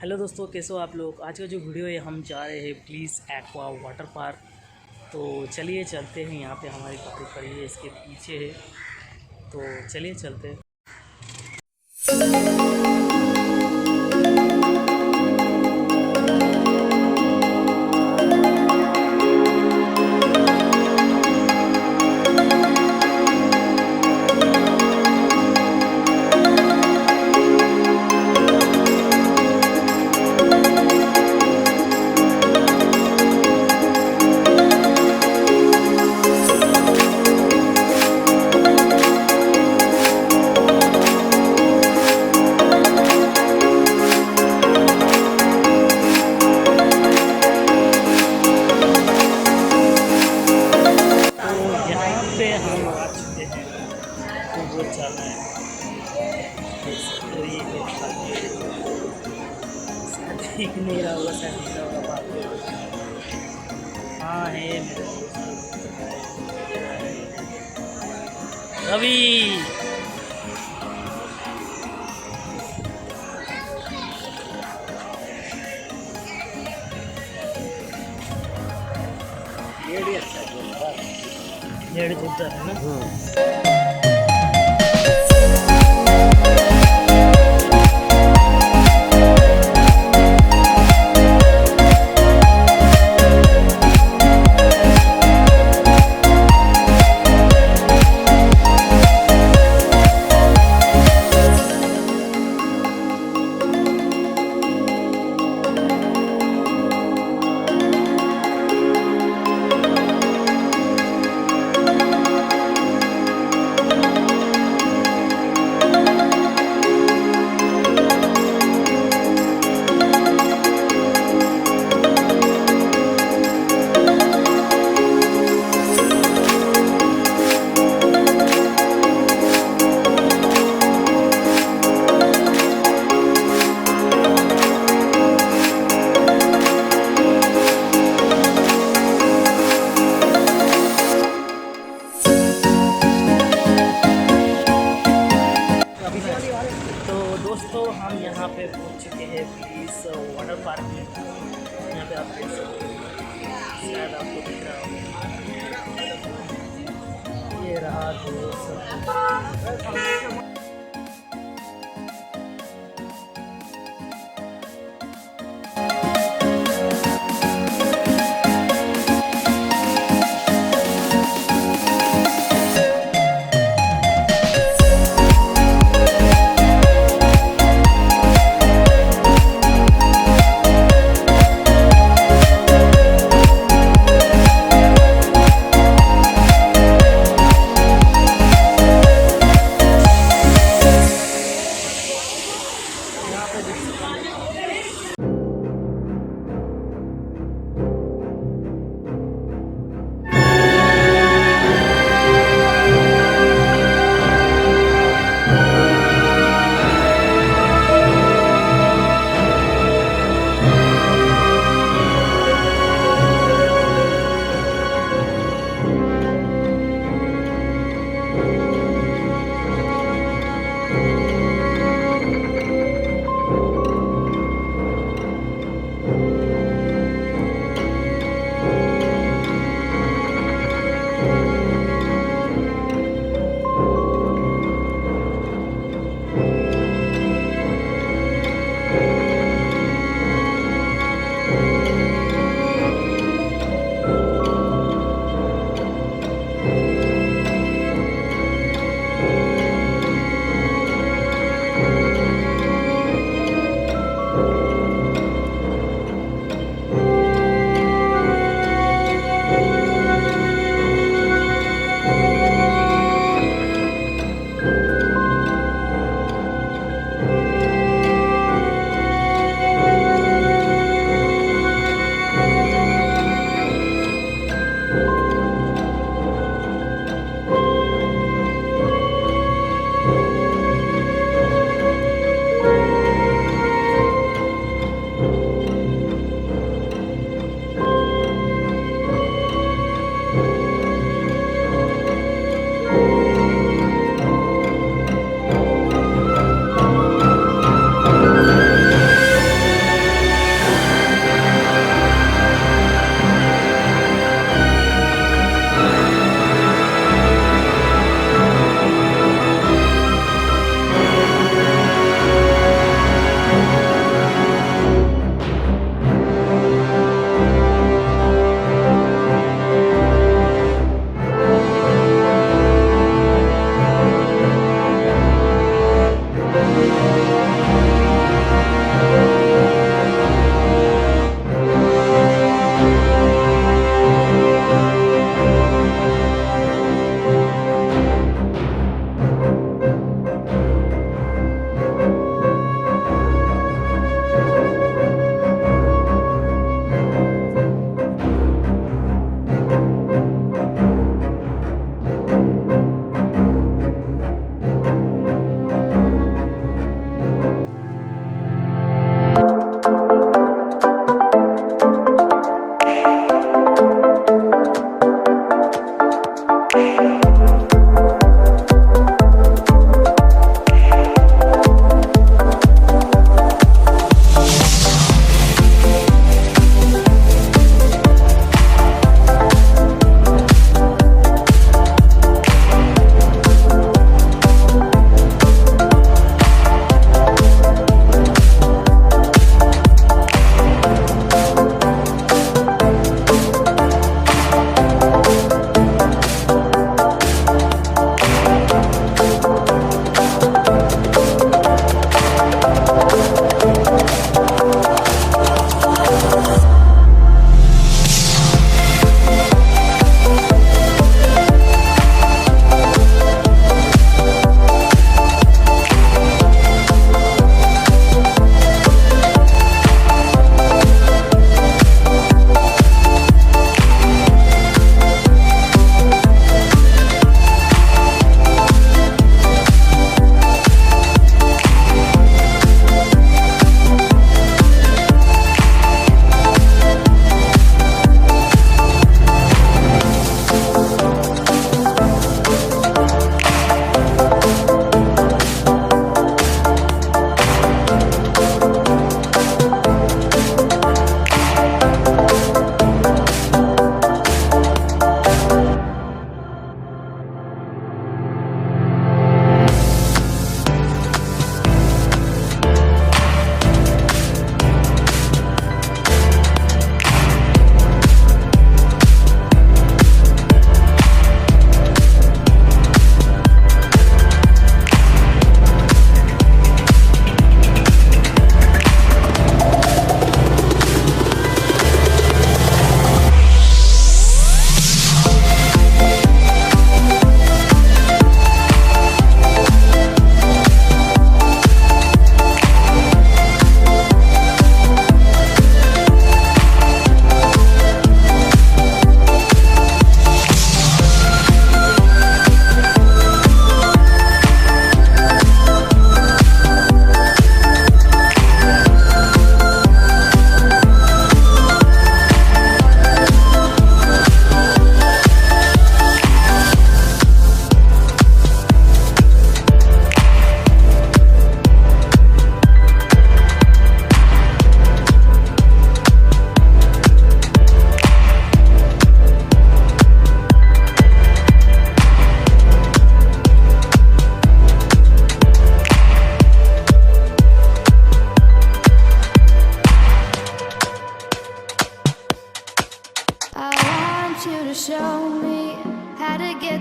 Hello दोस्तों, कैसे हो आप लोग। आज का जो वीडियो है हम जा रहे हैं ब्लिस एक्वा वाटर पार्क। तो चलिए चलते हैं। यहाँ पे हमारी गाड़ी खड़ी है, इसके पीछे है, तो चलिए चलते हैं। हम आ चुके हैं, तो वो जाना है। ठीक नहीं रहा होगा, शायद नहीं रहा होगा बात। हाँ है मेरे दोस्त रवि। ये भी अच्छा है, ये जोरदार है ना। तो दोस्तों, हम यहाँ पे पहुँच चुके हैं ब्लिस वाटर पार्क में। यहाँ पे आप देख सकते हैं, शायद आपको दिख रहा होगा, ये रहा दोस्त।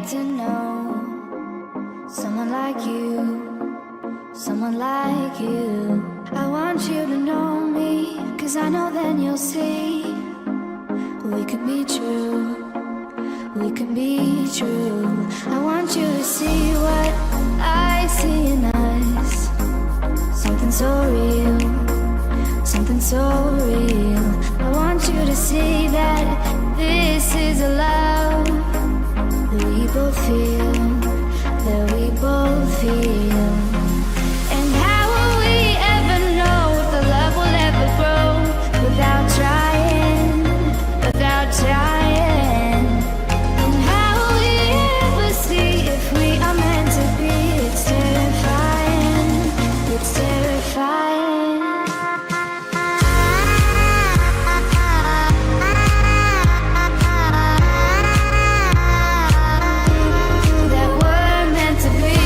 get to know someone like you, someone like you. I want you to know me, 'cause I know then you'll see we could be true, we could be true. I want you to see what I see in us, something so real, something so real. I want you to see that this is a love that we both feel, that we both feel. And how will we ever know if the love will ever grow without trying, without trying? And how will we ever see if we are meant to be? It's terrifying, it's terrifying. That we're meant to be.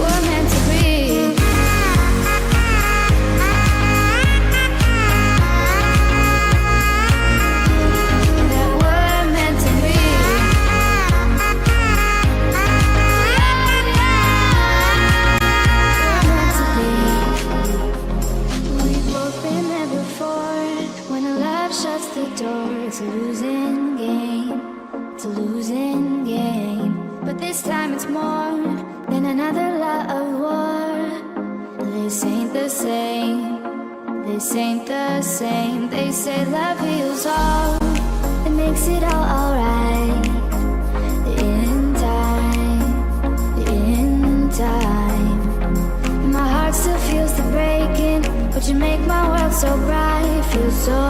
We're meant to be. That we're meant to be. We've both been there before. When a love shuts the door, it's a losing game. It's a losing game. But this time it's more than another lot of war. This ain't the same. This ain't the same. They say love heals all. It makes it all alright. In time. In time. My heart still feels the breaking, but you make my world so bright. Feels so